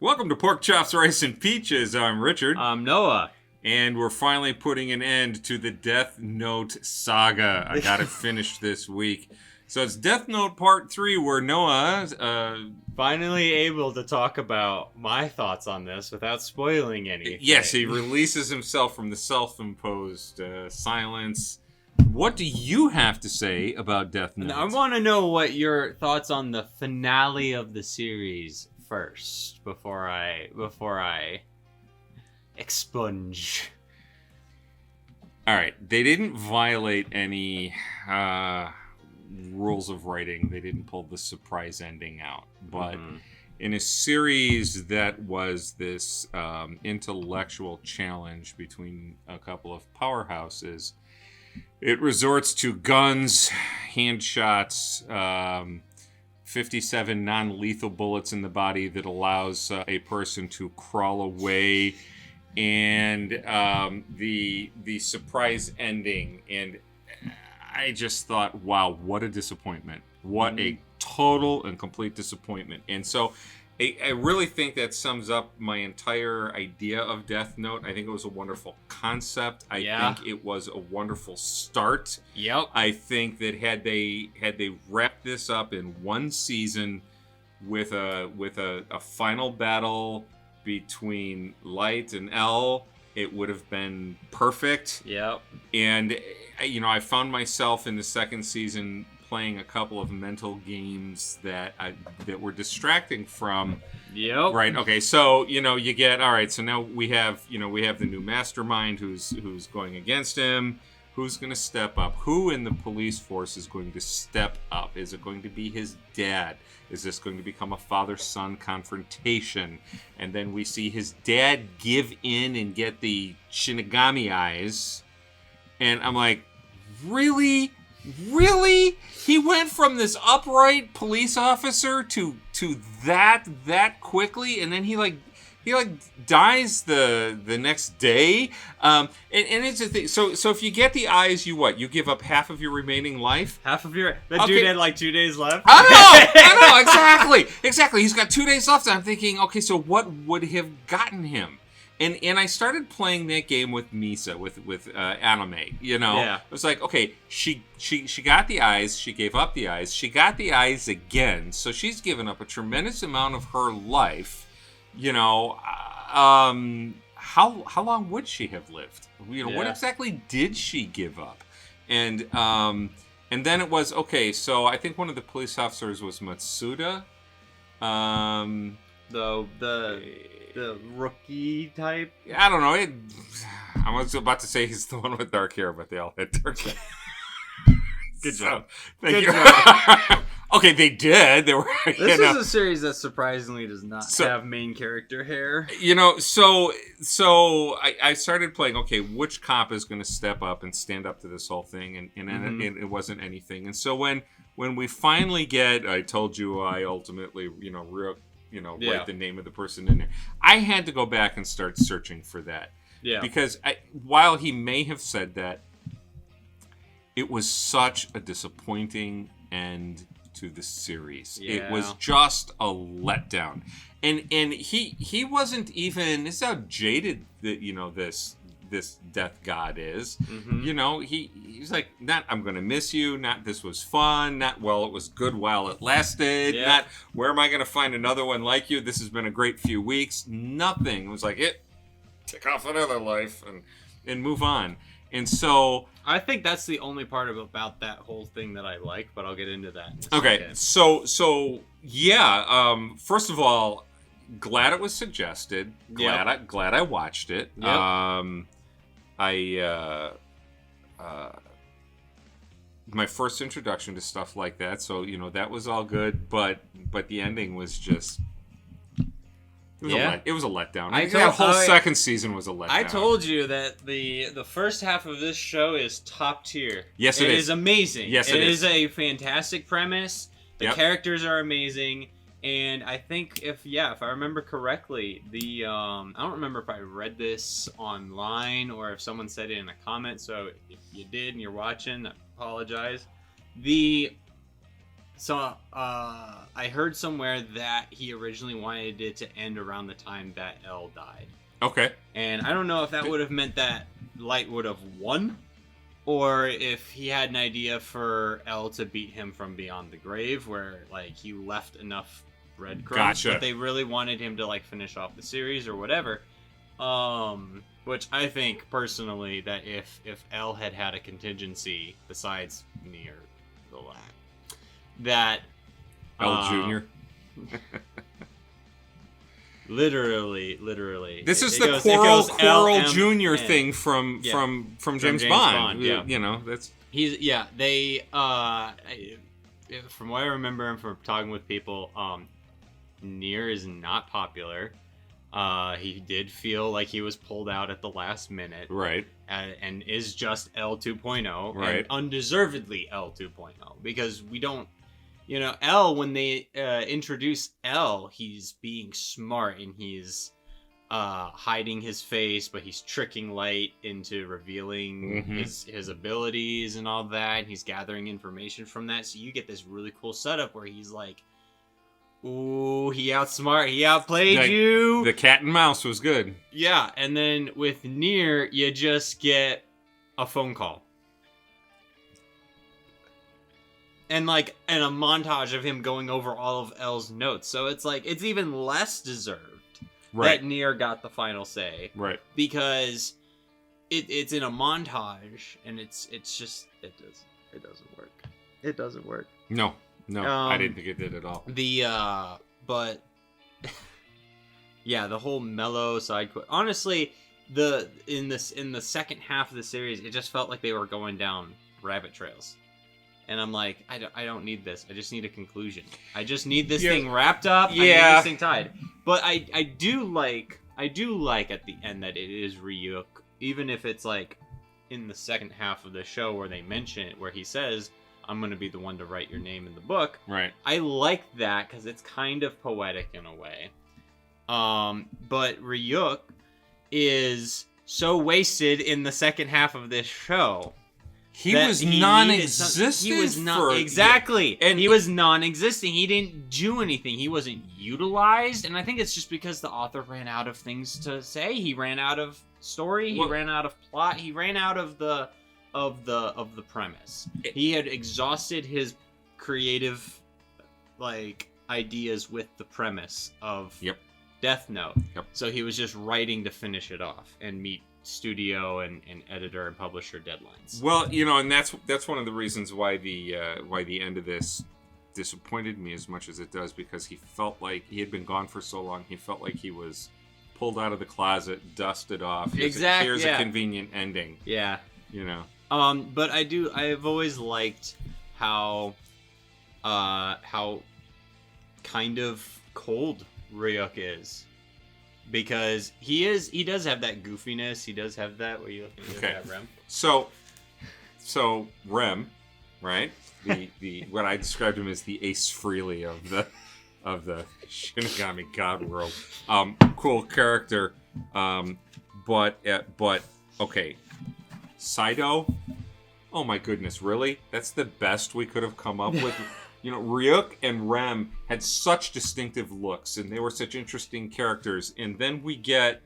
Welcome to Pork Chops, Rice, and Peaches. I'm Richard. I'm Noah. And we're finally putting an end to the Death Note saga. I got it finished this week. So it's Death Note Part 3 where Noah... finally able to talk about my thoughts on this without spoiling anything. Yes, he releases himself from the self-imposed silence. What do you have to say about Death Note? Now, I want to know what your thoughts on the finale of the series first before I expunge. All right, they didn't violate any rules of writing. They didn't pull the surprise ending out, but in a series that was this intellectual challenge between a couple of powerhouses, it resorts to guns, hand shots, 57 non-lethal bullets in the body that allows a person to crawl away, and the surprise ending. And I just thought, wow, what a disappointment. What a total and complete disappointment. And so I really think that sums up my entire idea of Death Note. I think it was a wonderful concept. I think it was a wonderful start. Yep. I think that had they wrapped this up in one season with a final battle between Light and L, it would have been perfect. Yep. And I found myself in the second season playing a couple of mental games that were distracting from. Yep. Right. Okay. So you get all right. So now we have the new mastermind who's going against him. Who's going to step up? Who in the police force is going to step up? Is it going to be his dad? Is this going to become a father-son confrontation? And then we see his dad give in and get the Shinigami eyes. And I'm like, really? Really? He went from this upright police officer to that quickly, and then he dies the next day. And it's a thing. So if you get the eyes, you give up half of your remaining life. Dude had like 2 days left. I know, exactly. He's got 2 days left. And I'm thinking, okay, so what would have gotten him? And I started playing that game with Misa, with anime, Yeah. It was like, okay, she got the eyes, she gave up the eyes, she got the eyes again, so she's given up a tremendous amount of her life, how long would she have lived? What exactly did she give up? And then it was, okay, so I think one of the police officers was Matsuda. The rookie type? I don't know. I was about to say he's the one with dark hair, but they all had dark hair. Good job. Thank you. Okay, they did. They were. This is a series that surprisingly does not have main character hair. So I started playing. Okay, which cop is going to step up and stand up to this whole thing? And it wasn't anything. And so when we finally get, I told you, I ultimately write the name of the person in there. I had to go back and start searching for that. Yeah. Because while he may have said that, it was such a disappointing end to the series. Yeah. It was just a letdown. And he wasn't even, this is how jaded that this death god is. He's like, not I'm gonna miss you, not this was fun, not well it was good while it lasted, not where am I gonna find another one like you, this has been a great few weeks. Nothing. It was like, take off another life and move on. And so I think that's the only part about that whole thing that I like, but I'll get into that in a second. So first of all, glad it was suggested. Glad I watched it. Yep. My first introduction to stuff like that, so that was all good, but the ending was just it was a letdown. That whole second season was a letdown. I told you that the first half of this show is top tier. Yes, it is. It is amazing. Yes, it is. It is a fantastic premise. The characters are amazing. And I think if I remember correctly, I don't remember if I read this online or if someone said it in a comment. So if you did and you're watching, I apologize. The So, I heard somewhere that he originally wanted it to end around the time that L died. Okay. And I don't know if that would have meant that Light would have won, or if he had an idea for L to beat him from beyond the grave, where, like, he left enough breadcrumbs, but they really wanted him to, like, finish off the series or whatever. Which I think, personally, that if L had a contingency besides me or the lad, that L Jr. literally. This is the Coral Jr. thing from James Bond. Yeah. You know, that's they from what I remember and from talking with people, Nier is not popular. He did feel like he was pulled out at the last minute. Right. And is just L 2.0. Right. And undeservedly L 2.0. Because we don't... L, when they introduce L, he's being smart and he's hiding his face, but he's tricking Light into revealing his abilities and all that. And he's gathering information from that. So you get this really cool setup where he's like, ooh, he outplayed you. The cat and mouse was good. Yeah, and then with Nier, you just get a phone call. And a montage of him going over all of L's notes. So it's like, it's even less deserved that Nier got the final say. Right. Because it's in a montage, and it's just, it doesn't work. It doesn't work. No, I didn't think it did at all. But yeah, the whole mellow side quest. Honestly, in the second half of the series, it just felt like they were going down rabbit trails. And I'm like, I don't need this. I just need a conclusion. I just need this thing wrapped up. Yeah. I need this thing tied. But I do like at the end that it is Ryuk, even if it's like in the second half of the show where they mention it, where he says, I'm going to be the one to write your name in the book. Right. I like that because it's kind of poetic in a way. But Ryuk is so wasted in the second half of this show. He was non-existent. He was not exactly, and he was non-existent. He didn't do anything. He wasn't utilized, and I think it's just because the author ran out of things to say. He ran out of story. He ran out of plot. He ran out of the premise. He had exhausted his creative ideas with the premise of Death Note. Yep. So he was just writing to finish it off and meet studio and editor and publisher deadlines. Well, and that's one of the reasons why the end of this disappointed me as much as it does, because he felt like he had been gone for so long. He felt like he was pulled out of the closet, dusted off. Here's a convenient ending. Yeah. But I've always liked how kind of cold Ryuk is. Because he does have that goofiness. He does have that. What are you looking at, Rem? So Rem, right? The what I described him as the Ace Frehley of the Shinigami God world. Cool character. But okay. Saido. Oh my goodness, really? That's the best we could have come up with. Ryuk and Rem had such distinctive looks, and they were such interesting characters. And then we get,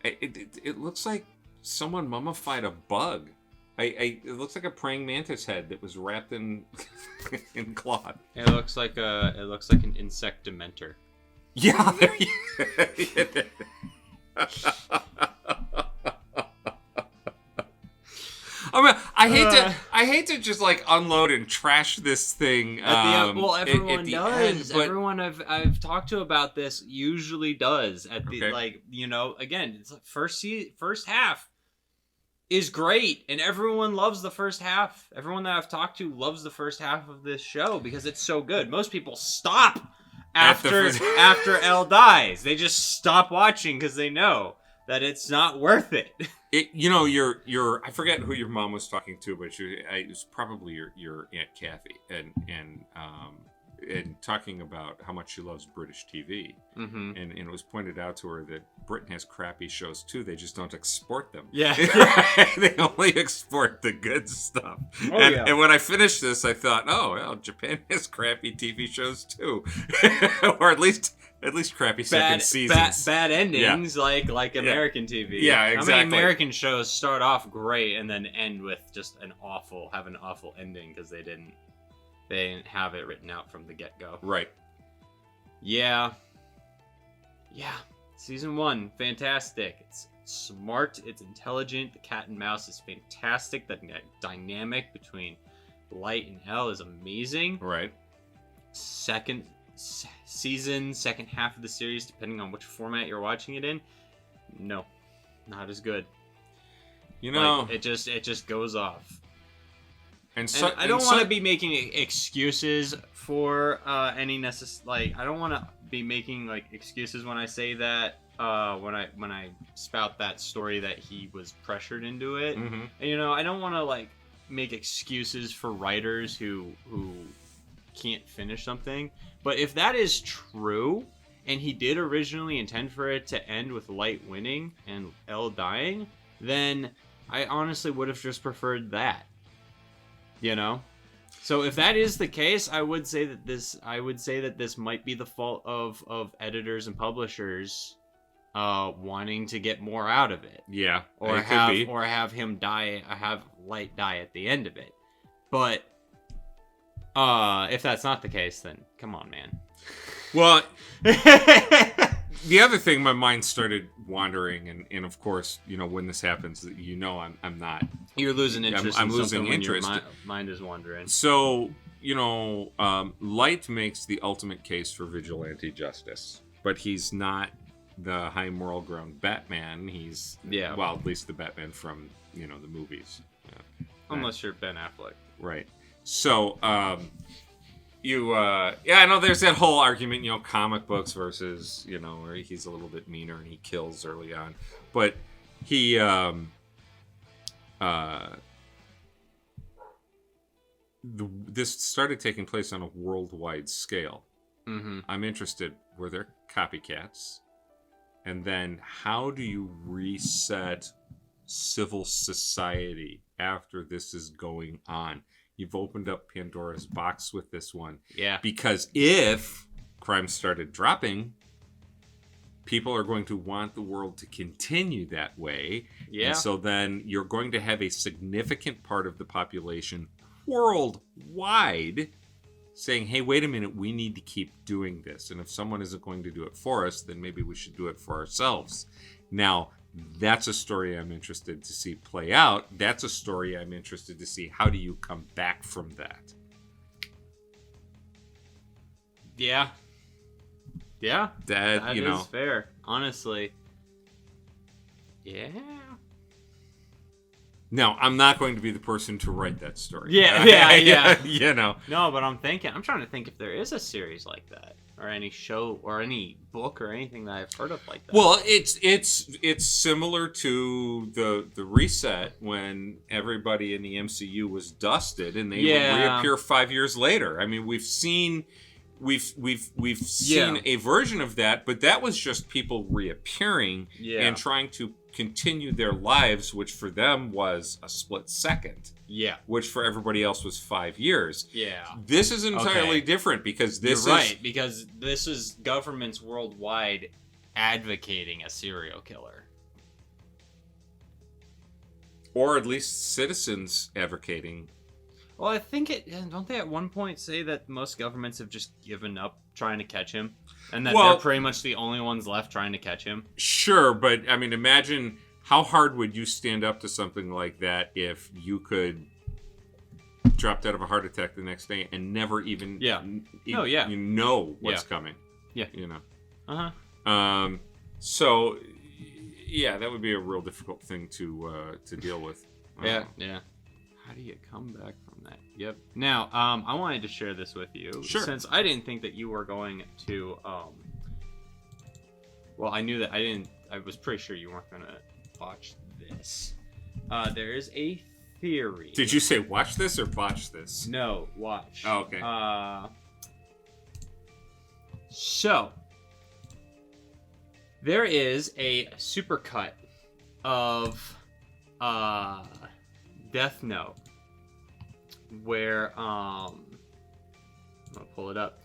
it looks like someone mummified a bug. It looks like a praying mantis head that was wrapped in in cloth. It looks like an insect dementor. Yeah. I mean, I hate to just unload and trash this thing. Everyone does. Everyone I've talked to about this usually does. At the again, it's first half is great, and everyone loves the first half. Everyone that I've talked to loves the first half of this show because it's so good. Most people stop after L dies. They just stop watching because they know that it's not worth it. Your I forget who your mom was talking to, but it was probably your Aunt Kathy, and and talking about how much she loves British TV, and it was pointed out to her that Britain has crappy shows too. They just don't export them. Yeah, they only export the good stuff. Oh, and when I finished this, I thought, oh well, Japan has crappy TV shows too, or at least crappy second seasons. Bad endings, like American TV. Yeah, exactly. How many American shows start off great and then end with just have an awful ending because they didn't have it written out from the get-go. Right. Yeah. Season 1, fantastic. It's smart, it's intelligent, the cat and mouse is fantastic, the dynamic between Light and L is amazing. Right. Second half of the series, depending on which format you're watching it in, no, not as good. You know, like, it just goes off. And I don't want to be making excuses for any I don't want to be making excuses when I say that when I spout that story that he was pressured into it. Mm-hmm. And, I don't want to make excuses for writers who can't finish something. But if that is true, and he did originally intend for it to end with Light winning and L dying, then I honestly would have just preferred that. So if that is the case, I would say that this might be the fault of editors and publishers wanting to get more out of it. Yeah, or have him die, have Light die at the end of it. But if that's not the case, then come on, man. Well, the other thing, my mind started wandering, and of course, when this happens, I'm not. You're losing interest. I'm losing interest. Your mind is wandering. So, Light makes the ultimate case for vigilante justice, but he's not the high moral ground Batman. He's well, at least the Batman from the movies. Unless you're Ben Affleck, right? So, I know there's that whole argument, comic books versus, where he's a little bit meaner and he kills early on. But he, this started taking place on a worldwide scale. Mm-hmm. I'm interested, were there copycats? And then how do you reset civil society after this is going on? You've opened up Pandora's box with this one. Yeah. Because if crime started dropping, people are going to want the world to continue that way. Yeah. And so then you're going to have a significant part of the population worldwide saying, hey, wait a minute, we need to keep doing this. And if someone isn't going to do it for us, then maybe we should do it for ourselves. Now, that's a story I'm interested to see play out. That's a story I'm interested to see. How do you come back from that? Yeah. Yeah. That is fair. Honestly. Yeah. Now, I'm not going to be the person to write that story. Yeah. No, but I'm trying to think if there is a series like that. Or any show, or any book, or anything that I've heard of like that. Well, it's similar to the reset when everybody in the MCU was dusted and they would reappear 5 years later. I mean, we've seen a version of that, but that was just people reappearing and trying to continue their lives, which for them was a split second. Yeah. Which for everybody else was 5 years. Yeah. This is entirely different because this You're right, because this is governments worldwide advocating a serial killer. Or at least citizens advocating. Well, I think don't they at one point say that most governments have just given up trying to catch him? And that they're pretty much the only ones left trying to catch him? Sure, but I mean, imagine how hard would you stand up to something like that if you could drop dead of a heart attack the next day and never even you know what's coming. Yeah. So yeah, that would be a real difficult thing to deal with. Yeah. How do you come back from that? Yep. Now, I wanted to share this with you. Sure. Since I didn't think that you were going to well, I knew that I was pretty sure you weren't gonna watch this. There is a theory. Did you say watch this or botch this? No, watch. Oh, okay. So, there is a supercut of Death Note where I'm gonna pull it up.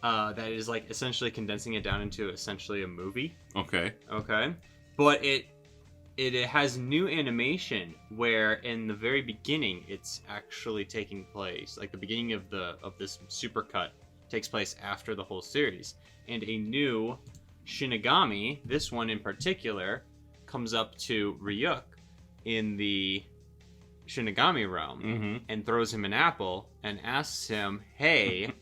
That is like essentially condensing it down into essentially a movie. Okay. Okay. But it has new animation where in the very beginning it's actually taking place, like the beginning of this supercut takes place after the whole series, and a new Shinigami, this one in particular, comes up to Ryuk in the Shinigami realm and throws him an apple and asks him, "Hey,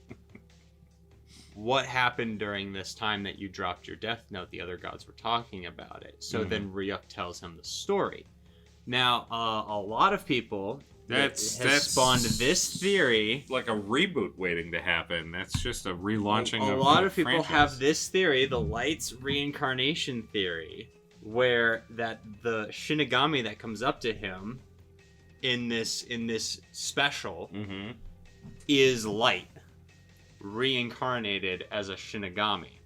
what happened during this time that you dropped your Death Note? The other gods were talking about it." So then Ryuk tells him the story. Now, a lot of people that's spawned this theory. Like a reboot waiting to happen. That's just a relaunching of a lot of people franchise. have this theory, the Light's reincarnation theory, where that the Shinigami that comes up to him in this special is Light reincarnated as a Shinigami.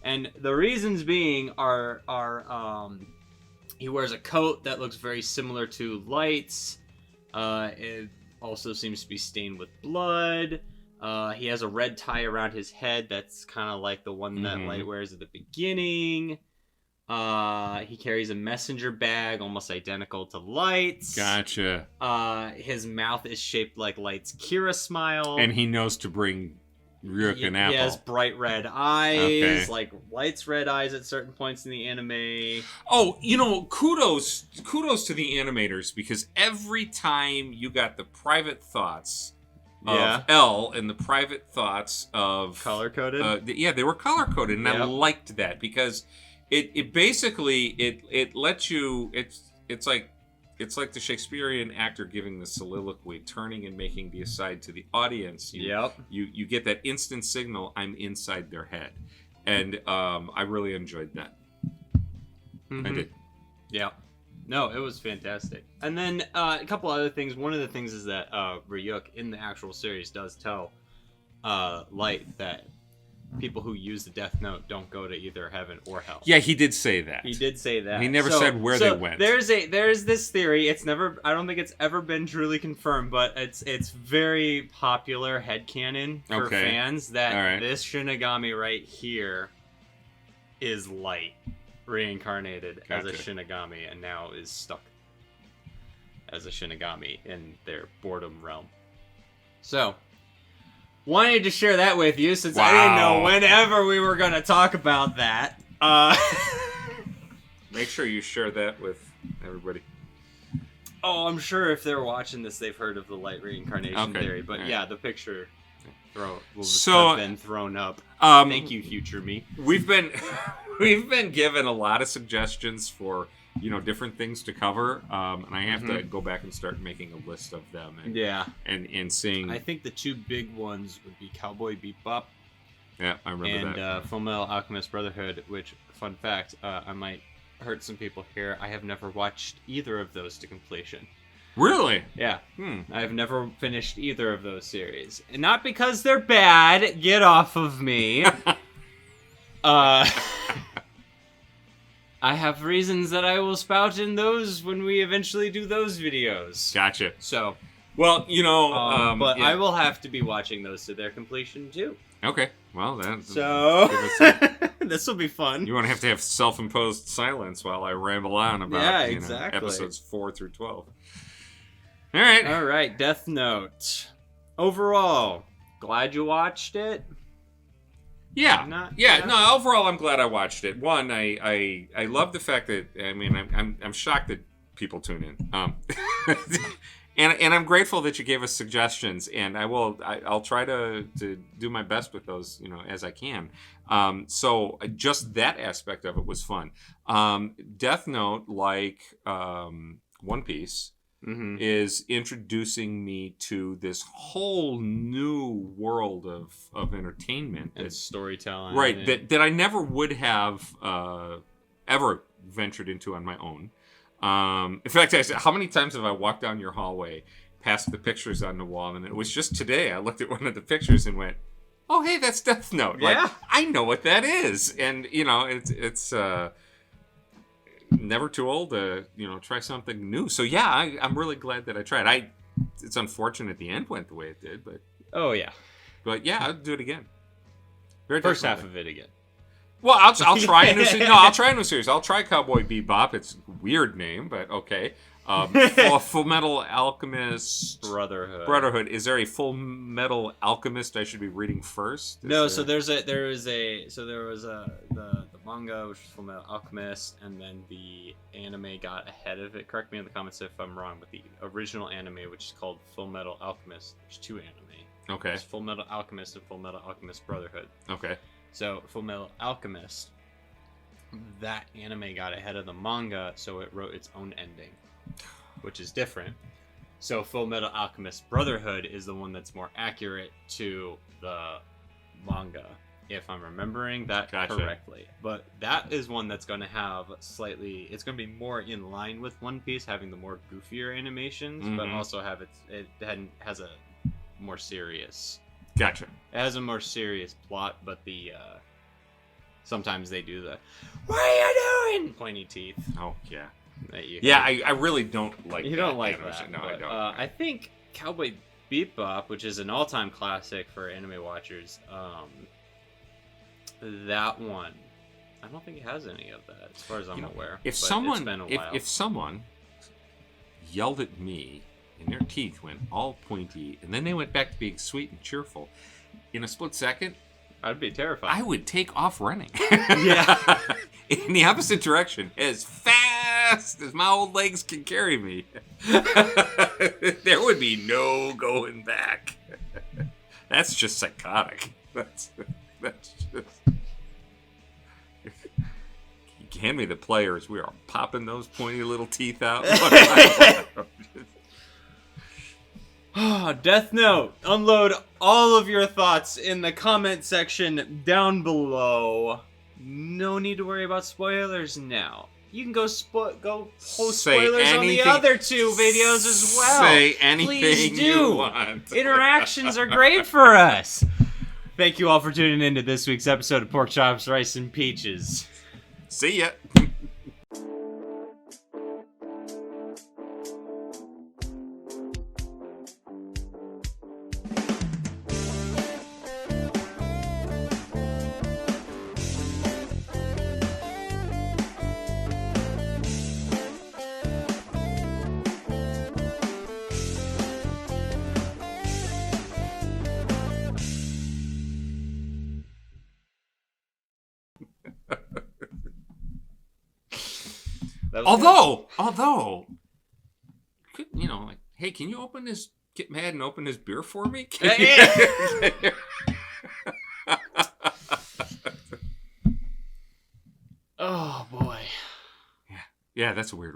And the reasons being are he wears a coat that looks very similar to Light's. It also seems to be stained with blood. He has a red tie around his head that's kind of like the one that Light wears at the beginning. He carries a messenger bag almost identical to Light's. Gotcha. His mouth is shaped like Light's Kira smile. And he knows to bring Ryuk an apple. He has bright red eyes, like Light's red eyes at certain points in the anime. Oh, kudos to the animators, because every time you got the private thoughts of L and the private thoughts of color-coded. They were color-coded, and I liked that because it basically it lets you. It's like the Shakespearean actor giving the soliloquy, turning and making the aside to the audience. You get that instant signal, I'm inside their head. And I really enjoyed that. I did. Yeah. No, it was fantastic. And then a couple other things. One of the things is that Ryuk in the actual series does tell Light that people who use the Death Note don't go to either heaven or hell. Yeah, he did say that. He did say that. He never said where they went. There's this theory. I don't think it's ever been truly confirmed, but it's very popular headcanon for fans that this Shinigami right here is Light reincarnated as a Shinigami and now is stuck as a Shinigami in their boredom realm. So, wanted to share that with you since I didn't know whenever we were going to talk about that. Make sure you share that with everybody. Oh, I'm sure if they're watching this, they've heard of the Light reincarnation theory. But the picture will have been thrown up. Thank you, future me. We've been given a lot of suggestions for different things to cover, and I have to go back and start making a list of them. And seeing. I think the two big ones would be Cowboy Bebop. Yeah, I remember that. And Fullmetal Alchemist Brotherhood. Which, fun fact, I might hurt some people here. I have never watched either of those to completion. Really? Yeah. I have never finished either of those series, and not because they're bad. Get off of me. I have reasons that I will spout in those when we eventually do those videos. Gotcha. So, well, but I will have to be watching those to their completion too. Okay. Well, that's this will be fun. You won't have to have self-imposed silence while I ramble on about episodes 4 through 12. All right. Death Note. Overall, glad you watched it. Yeah. No, overall, I'm glad I watched it. One, I love the fact that I'm shocked that people tune in. And I'm grateful that you gave us suggestions, and I'll try to do my best with those, as I can. So just that aspect of it was fun. Death Note, like One Piece, is introducing me to this whole new world of entertainment and storytelling, right? That I never would have ever ventured into on my own. In fact, how many times have I walked down your hallway past the pictures on the wall, and it was just today I looked at one of the pictures and went, oh, hey, that's Death Note. Yeah. Like, I know what that is. And, it's never too old to, try something new. So, yeah, I'm really glad that I tried. It's unfortunate the end went the way it did, but... Oh, yeah. But, yeah, I'll do it again. First half of it again. Well, I'll try a new series. No, I'll try a new series. I'll try Cowboy Bebop. It's a weird name, but okay. Full Metal Alchemist Brotherhood. Is there a Full Metal Alchemist I should be reading first? So there was the manga, which was Full Metal Alchemist, and then the anime got ahead of it. Correct me in the comments if I'm wrong, but the original anime, which is called Full Metal Alchemist, there's 2 anime. Okay. There's Full Metal Alchemist and Full Metal Alchemist Brotherhood. Okay. So Full Metal Alchemist, that anime got ahead of the manga, so it wrote its own ending, which is different. So Full Metal Alchemist Brotherhood is the one that's more accurate to the manga, if I'm remembering that correctly. But that is one that's going to have it's going to be more in line with One Piece, having the more goofier animations, but also has a more serious... Gotcha. It has a more serious plot, but sometimes they do the "What are you doing?" pointy teeth. Oh yeah. I really don't like. You don't like that. No, but, I don't. I think Cowboy Bebop, which is an all-time classic for anime watchers, that one, I don't think it has any of that, as far as I'm aware. If someone yelled at me and their teeth went all pointy, and then they went back to being sweet and cheerful, in a split second, I'd be terrified. I would take off running. Yeah. In the opposite direction, as fast as my old legs can carry me. There would be no going back. That's just psychotic. That's just... You hand me the players, we are popping those pointy little teeth out. Death Note. Unload all of your thoughts in the comment section down below. No need to worry about spoilers now. You can go post spoilers on the other 2 videos as well. Say anything you want. Interactions are great for us. Thank you all for tuning in to this week's episode of Pork Chops, Rice, and Peaches. See ya. Although, like, hey, can you get mad and open this beer for me? Oh boy. Yeah, that's a weird one.